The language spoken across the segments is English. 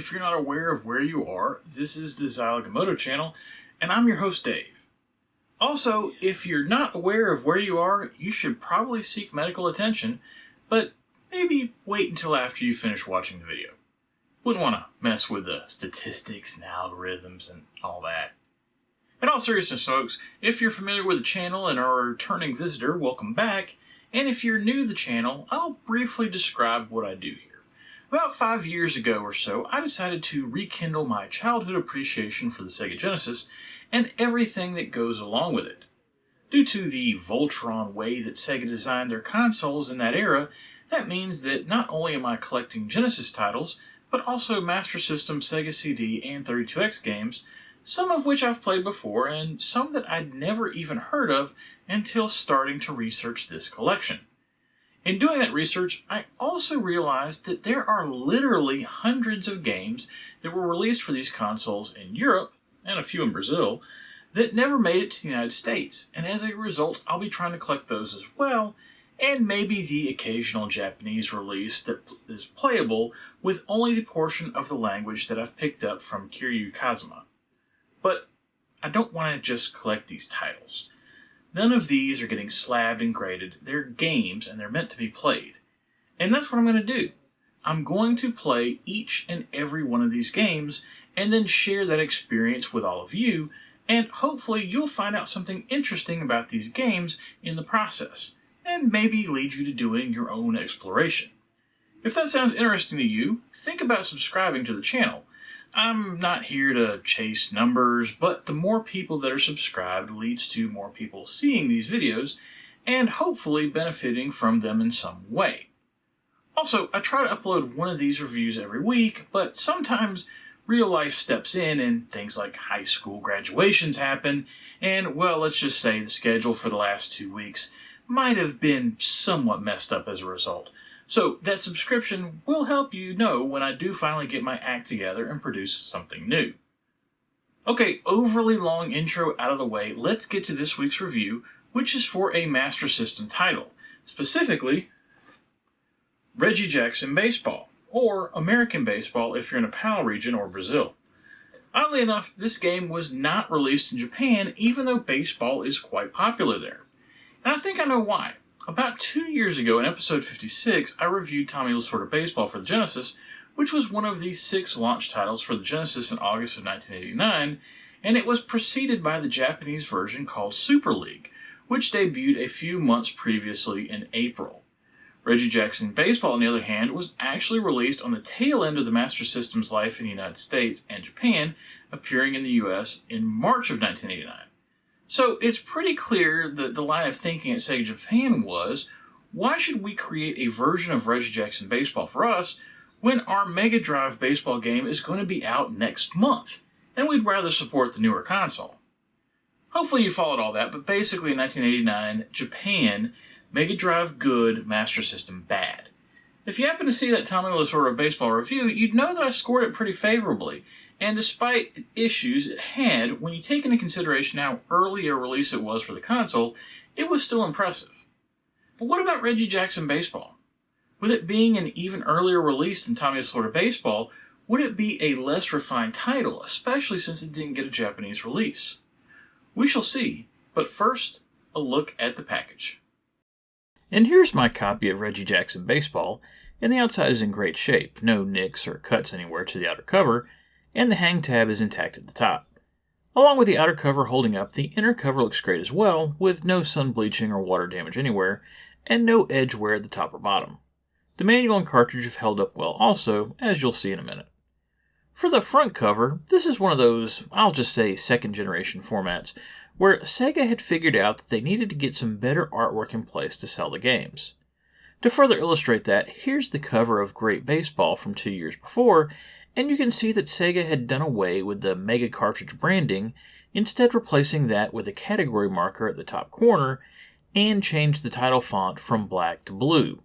if you're not aware of where you are, this is the Zilog and Moto channel, and I'm your host, Dave. Also, if you're not aware of where you are, you should probably seek medical attention, but maybe wait until after you finish watching the video. Wouldn't want to mess with the statistics and algorithms and all that. In all seriousness, folks, if you're familiar with the channel and are a returning visitor, welcome back. And if you're new to the channel, I'll briefly describe what I do here. About 5 years ago or so, I decided to rekindle my childhood appreciation for the Sega Genesis and everything that goes along with it. Due to the Voltron way that Sega designed their consoles in that era, that means that not only am I collecting Genesis titles, but also Master System, Sega CD, and 32X games, some of which I've played before, and some that I'd never even heard of until starting to research this collection. In doing that research, I also realized that there are literally hundreds of games that were released for these consoles in Europe, and a few in Brazil, that never made it to the United States, and as a result, I'll be trying to collect those as well, and maybe the occasional Japanese release that is playable with only the portion of the language that I've picked up from Kiryu Kazuma. But I don't want to just collect these titles. None of these are getting slabbed and graded. They're games and they're meant to be played. And that's what I'm going to do. I'm going to play each and every one of these games and then share that experience with all of you, and hopefully you'll find out something interesting about these games in the process, and maybe lead you to doing your own exploration. If that sounds interesting to you, think about subscribing to the channel. I'm not here to chase numbers, but the more people that are subscribed leads to more people seeing these videos and hopefully benefiting from them in some way. Also, I try to upload one of these reviews every week, but sometimes real life steps in and things like high school graduations happen, and well, let's just say the schedule for the last 2 weeks might have been somewhat messed up as a result. So that subscription will help you know when I do finally get my act together and produce something new. Okay, overly long intro out of the way, let's get to this week's review, which is for a Master System title, specifically Reggie Jackson Baseball, or American Baseball if you're in a PAL region or Brazil. Oddly enough, this game was not released in Japan, even though baseball is quite popular there. And I think I know why. About 2 years ago, in episode 56, I reviewed Tommy Lasorda Baseball for the Genesis, which was one of the 6 launch titles for the Genesis in August of 1989, and it was preceded by the Japanese version called Super League, which debuted a few months previously in April. Reggie Jackson Baseball, on the other hand, was actually released on the tail end of the Master System's life in the United States and Japan, appearing in the US in March of 1989. So it's pretty clear that the line of thinking at Sega Japan was, why should we create a version of Reggie Jackson Baseball for us when our Mega Drive baseball game is going to be out next month, and we'd rather support the newer console? Hopefully you followed all that, but basically in 1989, Japan, Mega Drive good, Master System bad. If you happen to see that Tommy Lasorda Baseball review, you'd know that I scored it pretty favorably. And despite issues it had, when you take into consideration how early a release it was for the console, it was still impressive. But what about Reggie Jackson Baseball? With it being an even earlier release than Tommy Lasorda Baseball, would it be a less refined title, especially since it didn't get a Japanese release? We shall see, but first, a look at the package. And here's my copy of Reggie Jackson Baseball, and the outside is in great shape, no nicks or cuts anywhere to the outer cover, and the hang tab is intact at the top. Along with the outer cover holding up, the inner cover looks great as well, with no sun bleaching or water damage anywhere, and no edge wear at the top or bottom. The manual and cartridge have held up well also, as you'll see in a minute. For the front cover, this is one of those, I'll just say, second generation formats, where Sega had figured out that they needed to get some better artwork in place to sell the games. To further illustrate that, here's the cover of Great Baseball from 2 years before, and you can see that Sega had done away with the Mega cartridge branding, instead replacing that with a category marker at the top corner, and changed the title font from black to blue.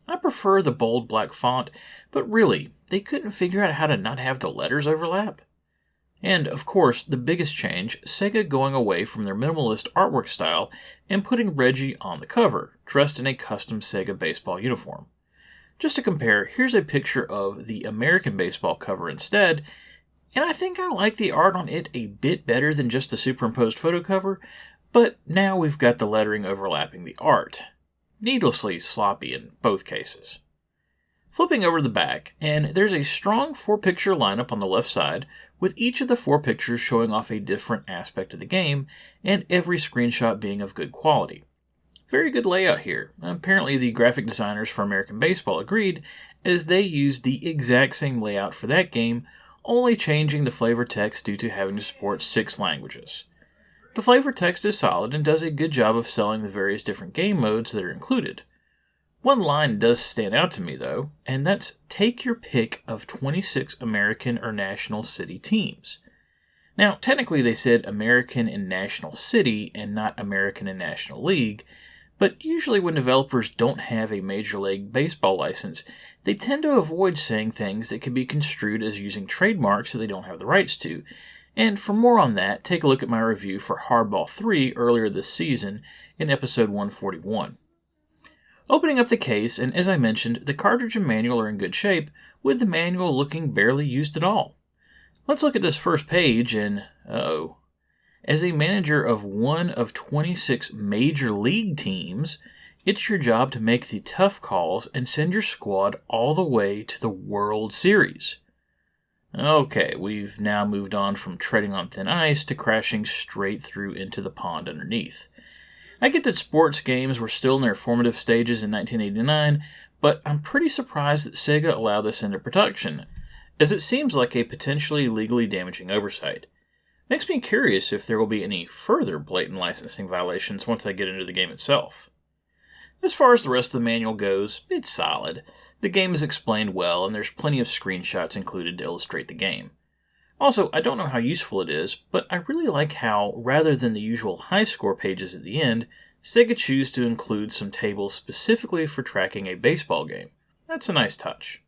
I prefer the bold black font, but really, they couldn't figure out how to not have the letters overlap. And, of course, the biggest change, Sega going away from their minimalist artwork style and putting Reggie on the cover, dressed in a custom Sega baseball uniform. Just to compare, here's a picture of the American Baseball cover instead, and I think I like the art on it a bit better than just the superimposed photo cover, but now we've got the lettering overlapping the art. Needlessly sloppy in both cases. Flipping over to the back, and there's a strong 4-picture lineup on the left side, with each of the 4 pictures showing off a different aspect of the game, and every screenshot being of good quality. Very good layout here. Apparently the graphic designers for American Baseball agreed, as they used the exact same layout for that game, only changing the flavor text due to having to support 6 languages. The flavor text is solid and does a good job of selling the various different game modes that are included. One line does stand out to me though, and that's take your pick of 26 American or national city teams. Now, technically they said American and National City and not American and National League, but usually when developers don't have a Major League Baseball license, they tend to avoid saying things that could be construed as using trademarks that they don't have the rights to. And for more on that, take a look at my review for Hardball 3 earlier this season in episode 141. Opening up the case, and as I mentioned, the cartridge and manual are in good shape, with the manual looking barely used at all. Let's look at this first page and, as a manager of one of 26 major league teams, it's your job to make the tough calls and send your squad all the way to the World Series. Okay, we've now moved on from treading on thin ice to crashing straight through into the pond underneath. I get that sports games were still in their formative stages in 1989, but I'm pretty surprised that Sega allowed this into production, as it seems like a potentially legally damaging oversight. Makes me curious if there will be any further blatant licensing violations once I get into the game itself. As far as the rest of the manual goes, it's solid. The game is explained well, and there's plenty of screenshots included to illustrate the game. Also, I don't know how useful it is, but I really like how, rather than the usual high score pages at the end, Sega choose to include some tables specifically for tracking a baseball game. That's a nice touch.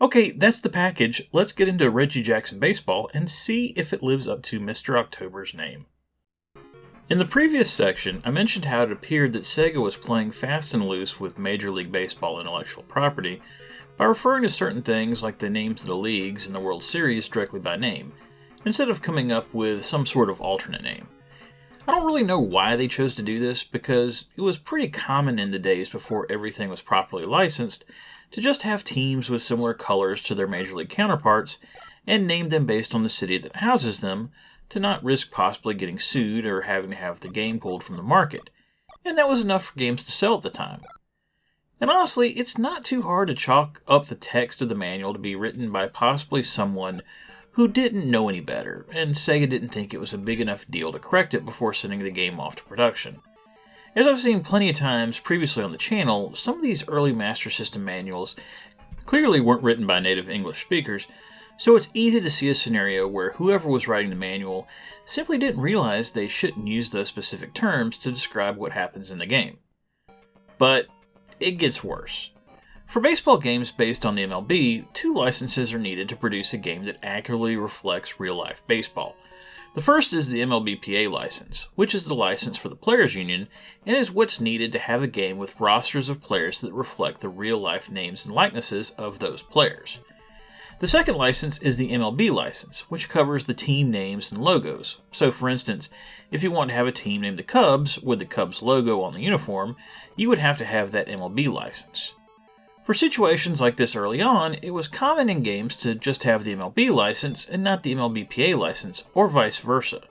Okay, that's the package. Let's get into Reggie Jackson Baseball and see if it lives up to Mr. October's name. In the previous section, I mentioned how it appeared that Sega was playing fast and loose with Major League Baseball intellectual property by referring to certain things like the names of the leagues and the World Series directly by name, instead of coming up with some sort of alternate name. I don't really know why they chose to do this, because it was pretty common in the days before everything was properly licensed to just have teams with similar colors to their Major League counterparts and name them based on the city that houses them, to not risk possibly getting sued or having to have the game pulled from the market, and that was enough for games to sell at the time. And honestly, it's not too hard to chalk up the text of the manual to be written by possibly someone who didn't know any better, and Sega didn't think it was a big enough deal to correct it before sending the game off to production. As I've seen plenty of times previously on the channel, some of these early Master System manuals clearly weren't written by native English speakers, so it's easy to see a scenario where whoever was writing the manual simply didn't realize they shouldn't use those specific terms to describe what happens in the game. But it gets worse. For baseball games based on the MLB, 2 licenses are needed to produce a game that accurately reflects real-life baseball. The first is the MLBPA license, which is the license for the Players Union, and is what's needed to have a game with rosters of players that reflect the real-life names and likenesses of those players. The second license is the MLB license, which covers the team names and logos. So for instance, if you want to have a team named the Cubs with the Cubs logo on the uniform, you would have to have that MLB license. For situations like this early on, it was common in games to just have the MLB license and not the MLBPA license, or vice versa.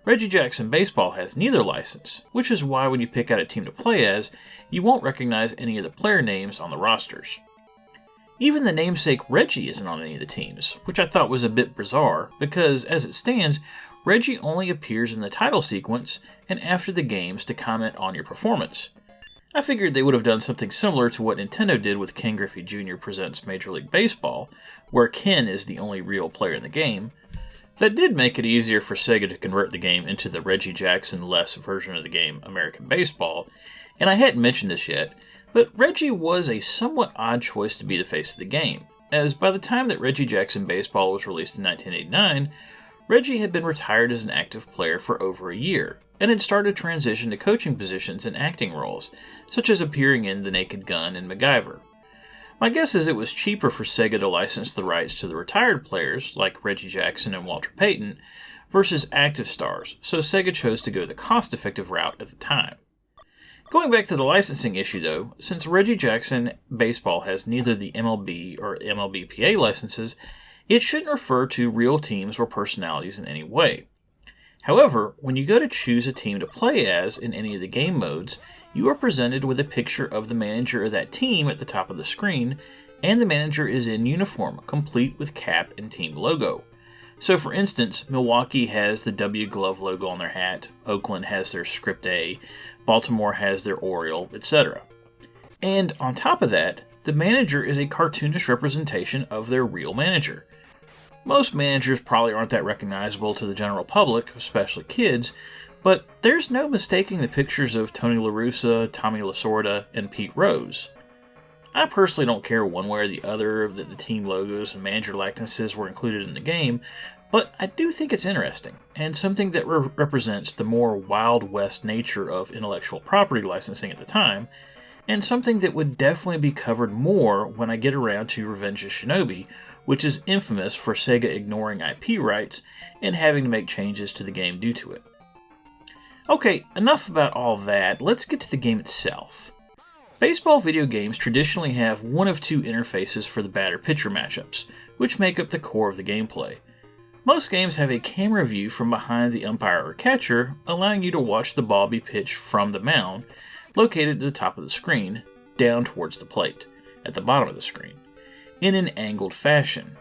Reggie Jackson Baseball has neither license, which is why when you pick out a team to play as, you won't recognize any of the player names on the rosters. Even the namesake Reggie isn't on any of the teams, which I thought was a bit bizarre, because as it stands, Reggie only appears in the title sequence and after the games to comment on your performance. I figured they would have done something similar to what Nintendo did with Ken Griffey Jr. Presents Major League Baseball, where Ken is the only real player in the game. That did make it easier for Sega to convert the game into the Reggie Jackson-less version of the game American Baseball, and I hadn't mentioned this yet, but Reggie was a somewhat odd choice to be the face of the game, as by the time that Reggie Jackson Baseball was released in 1989, Reggie had been retired as an active player for over a year, and had started to transition to coaching positions and acting roles, such as appearing in The Naked Gun and MacGyver. My guess is it was cheaper for Sega to license the rights to the retired players, like Reggie Jackson and Walter Payton, versus active stars, so Sega chose to go the cost-effective route at the time. Going back to the licensing issue though, since Reggie Jackson Baseball has neither the MLB or MLBPA licenses, it shouldn't refer to real teams or personalities in any way. However, when you go to choose a team to play as in any of the game modes, you are presented with a picture of the manager of that team at the top of the screen, and the manager is in uniform, complete with cap and team logo. So for instance, Milwaukee has the W Glove logo on their hat, Oakland has their Script A, Baltimore has their Oriole, etc. And on top of that, the manager is a cartoonish representation of their real manager. Most managers probably aren't that recognizable to the general public, especially kids, but there's no mistaking the pictures of Tony La Russa, Tommy Lasorda, and Pete Rose. I personally don't care one way or the other that the team logos and manager likenesses were included in the game, but I do think it's interesting, and something that represents the more Wild West nature of intellectual property licensing at the time, and something that would definitely be covered more when I get around to Revenge of Shinobi, which is infamous for Sega ignoring IP rights and having to make changes to the game due to it. Okay, enough about all that, let's get to the game itself. Baseball video games traditionally have one of two interfaces for the batter-pitcher matchups, which make up the core of the gameplay. Most games have a camera view from behind the umpire or catcher, allowing you to watch the ball be pitched from the mound, located at the top of the screen, down towards the plate, at the bottom of the screen, in an angled fashion.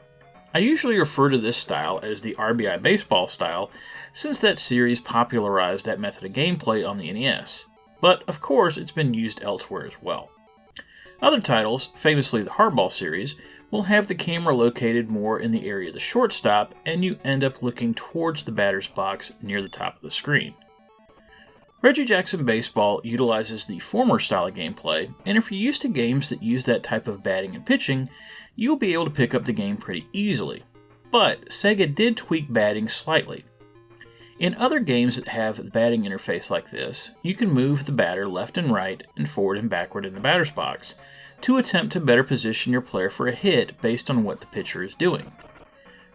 I usually refer to this style as the RBI baseball style, since that series popularized that method of gameplay on the NES. But of course it's been used elsewhere as well. Other titles, famously the Hardball series, will have the camera located more in the area of the shortstop, and you end up looking towards the batter's box near the top of the screen. Reggie Jackson Baseball utilizes the former style of gameplay, and if you're used to games that use that type of batting and pitching, you'll be able to pick up the game pretty easily. But Sega did tweak batting slightly. In other games that have the batting interface like this, you can move the batter left and right and forward and backward in the batter's box to attempt to better position your player for a hit based on what the pitcher is doing.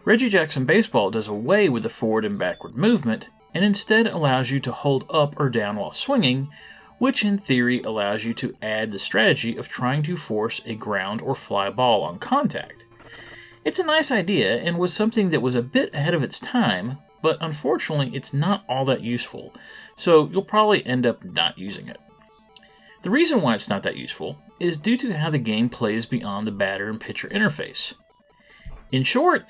Reggie Jackson Baseball does away with the forward and backward movement and instead allows you to hold up or down while swinging, which in theory allows you to add the strategy of trying to force a ground or fly ball on contact. It's a nice idea and was something that was a bit ahead of its time, but unfortunately it's not all that useful, so you'll probably end up not using it. The reason why it's not that useful is due to how the game plays beyond the batter and pitcher interface. In short,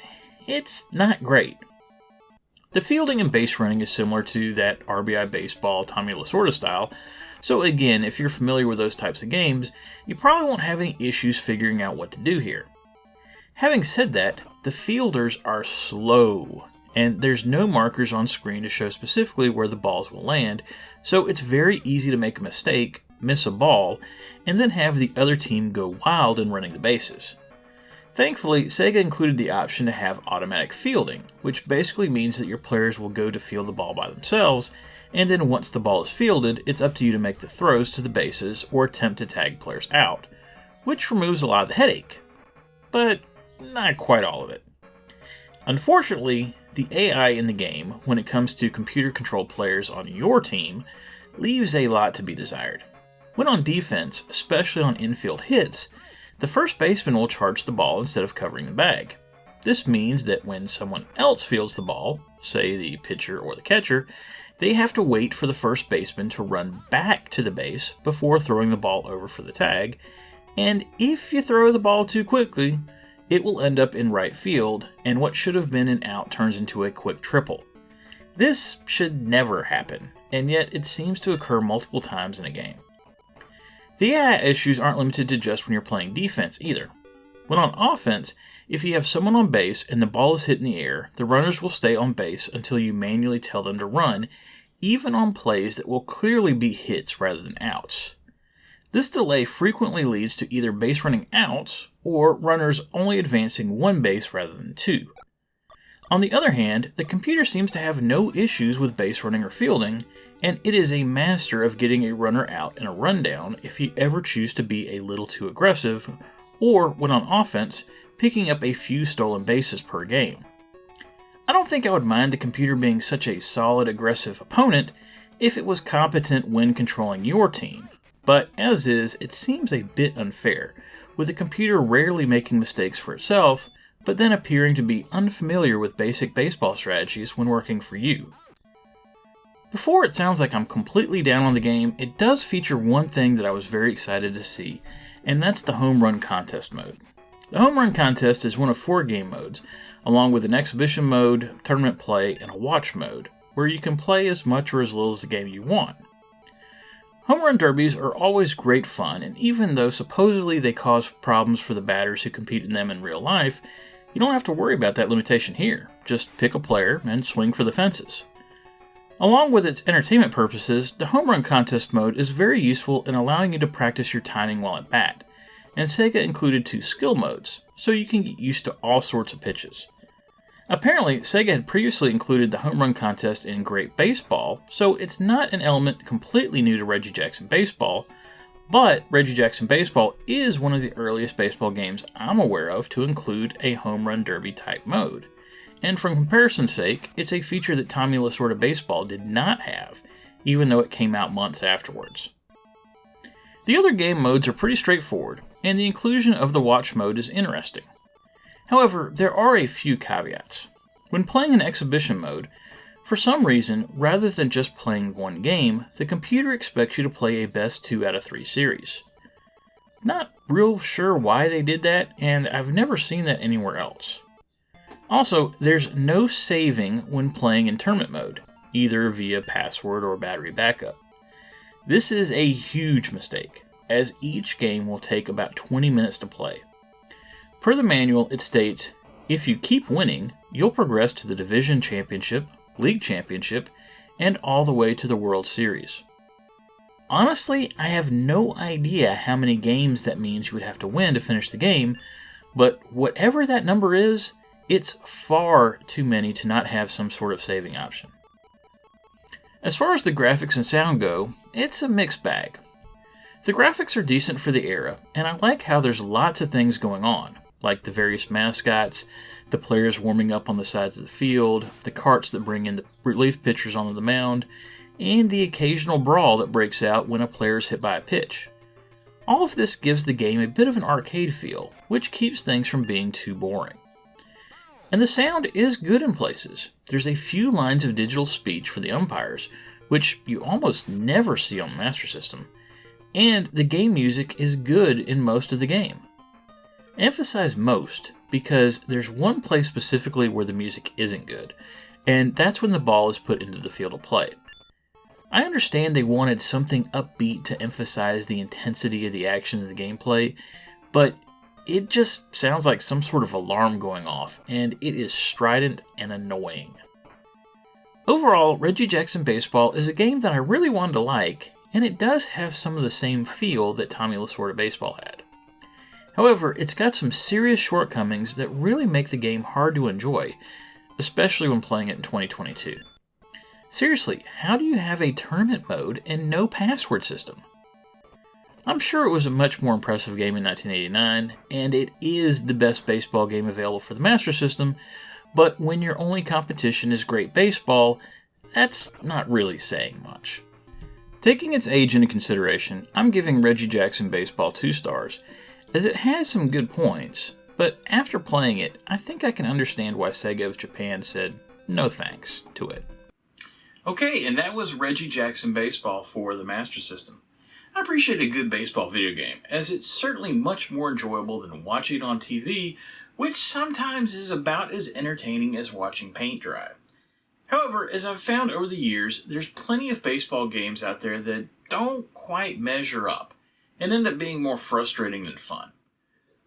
it's not great. The fielding and base running is similar to that RBI baseball Tommy Lasorda style, so again, if you're familiar with those types of games, you probably won't have any issues figuring out what to do here. Having said that, the fielders are slow, and there's no markers on screen to show specifically where the balls will land, so it's very easy to make a mistake, miss a ball, and then have the other team go wild in running the bases. Thankfully, Sega included the option to have automatic fielding, which basically means that your players will go to field the ball by themselves, and then once the ball is fielded, it's up to you to make the throws to the bases or attempt to tag players out, which removes a lot of the headache. But not quite all of it. Unfortunately, the AI in the game, when it comes to computer-controlled players on your team, leaves a lot to be desired. When on defense, especially on infield hits, the first baseman will charge the ball instead of covering the bag. This means that when someone else fields the ball, say the pitcher or the catcher, they have to wait for the first baseman to run back to the base before throwing the ball over for the tag, and if you throw the ball too quickly, it will end up in right field, and what should have been an out turns into a quick triple. This should never happen, and yet it seems to occur multiple times in a game. The AI issues aren't limited to just when you're playing defense either. When on offense, if you have someone on base and the ball is hit in the air, the runners will stay on base until you manually tell them to run, even on plays that will clearly be hits rather than outs. This delay frequently leads to either base running outs or runners only advancing one base rather than two. On the other hand, the computer seems to have no issues with base running or fielding, and it is a master of getting a runner out in a rundown if you ever choose to be a little too aggressive or when on offense, picking up a few stolen bases per game. I don't think I would mind the computer being such a solid, aggressive opponent if it was competent when controlling your team, but as is, it seems a bit unfair, with the computer rarely making mistakes for itself, but then appearing to be unfamiliar with basic baseball strategies when working for you. Before it sounds like I'm completely down on the game, it does feature one thing that I was very excited to see, and that's the Home Run Contest mode. The Home Run Contest is one of 4 game modes, along with an exhibition mode, tournament play, and a watch mode, where you can play as much or as little as the game you want. Home run derbies are always great fun, and even though supposedly they cause problems for the batters who compete in them in real life, you don't have to worry about that limitation here. Just pick a player and swing for the fences. Along with its entertainment purposes, the Home Run Contest mode is very useful in allowing you to practice your timing while at bat, and Sega included 2 skill modes, so you can get used to all sorts of pitches. Apparently, Sega had previously included the Home Run Contest in Great Baseball, so it's not an element completely new to Reggie Jackson Baseball, but Reggie Jackson Baseball is one of the earliest baseball games I'm aware of to include a Home Run Derby type mode. And for comparison's sake, it's a feature that Tommy Lasorda Baseball did not have, even though it came out months afterwards. The other game modes are pretty straightforward, and the inclusion of the watch mode is interesting. However, there are a few caveats. When playing an exhibition mode, for some reason, rather than just playing one game, the computer expects you to play a best 2 out of 3 series. Not real sure why they did that, and I've never seen that anywhere else. Also, there's no saving when playing in tournament mode, either via password or battery backup. This is a huge mistake, as each game will take about 20 minutes to play. Per the manual, it states, if you keep winning, you'll progress to the Division Championship, League Championship, and all the way to the World Series. Honestly, I have no idea how many games that means you would have to win to finish the game, but whatever that number is, it's far too many to not have some sort of saving option. As far as the graphics and sound go, it's a mixed bag. The graphics are decent for the era, and I like how there's lots of things going on, like the various mascots, the players warming up on the sides of the field, the carts that bring in the relief pitchers onto the mound, and the occasional brawl that breaks out when a player is hit by a pitch. All of this gives the game a bit of an arcade feel, which keeps things from being too boring. And the sound is good in places. There's a few lines of digital speech for the umpires, which you almost never see on the Master System, and the game music is good in most of the game. I emphasize most because there's one place specifically where the music isn't good, and that's when the ball is put into the field of play. I understand they wanted something upbeat to emphasize the intensity of the action of the gameplay, but it just sounds like some sort of alarm going off, and it is strident and annoying. Overall, Reggie Jackson Baseball is a game that I really wanted to like, and it does have some of the same feel that Tommy Lasorda Baseball had. However, it's got some serious shortcomings that really make the game hard to enjoy, especially when playing it in 2022. Seriously, how do you have a tournament mode and no password system? I'm sure it was a much more impressive game in 1989, and it is the best baseball game available for the Master System, but when your only competition is Great Baseball, that's not really saying much. Taking its age into consideration, I'm giving Reggie Jackson Baseball 2 stars, as it has some good points, but after playing it, I think I can understand why Sega of Japan said no thanks to it. Okay, and that was Reggie Jackson Baseball for the Master System. I appreciate a good baseball video game, as it's certainly much more enjoyable than watching it on TV, which sometimes is about as entertaining as watching paint dry. However, as I've found over the years, there's plenty of baseball games out there that don't quite measure up, and end up being more frustrating than fun.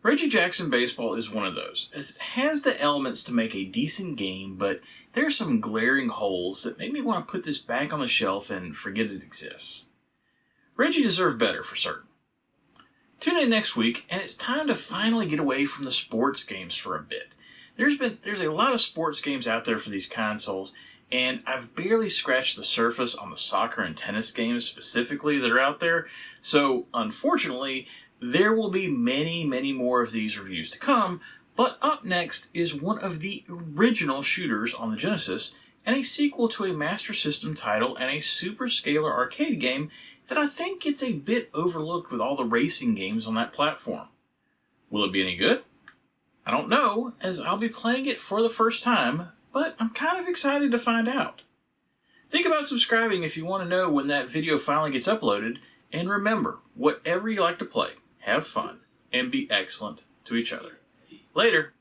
Reggie Jackson Baseball is one of those, as it has the elements to make a decent game, but there are some glaring holes that make me want to put this back on the shelf and forget it exists. Reggie deserved better, for certain. Tune in next week, and it's time to finally get away from the sports games for a bit. There's a lot of sports games out there for these consoles, and I've barely scratched the surface on the soccer and tennis games specifically that are out there, so unfortunately, There will be many, many more of these reviews to come, but up next is one of the original shooters on the Genesis, and a sequel to a Master System title and a super scalar arcade game that I think gets a bit overlooked with all the racing games on that platform. Will it be any good? I don't know, as I'll be playing it for the first time, but I'm kind of excited to find out. Think about subscribing if you want to know when that video finally gets uploaded, and remember, whatever you like to play, have fun, and be excellent to each other. Later!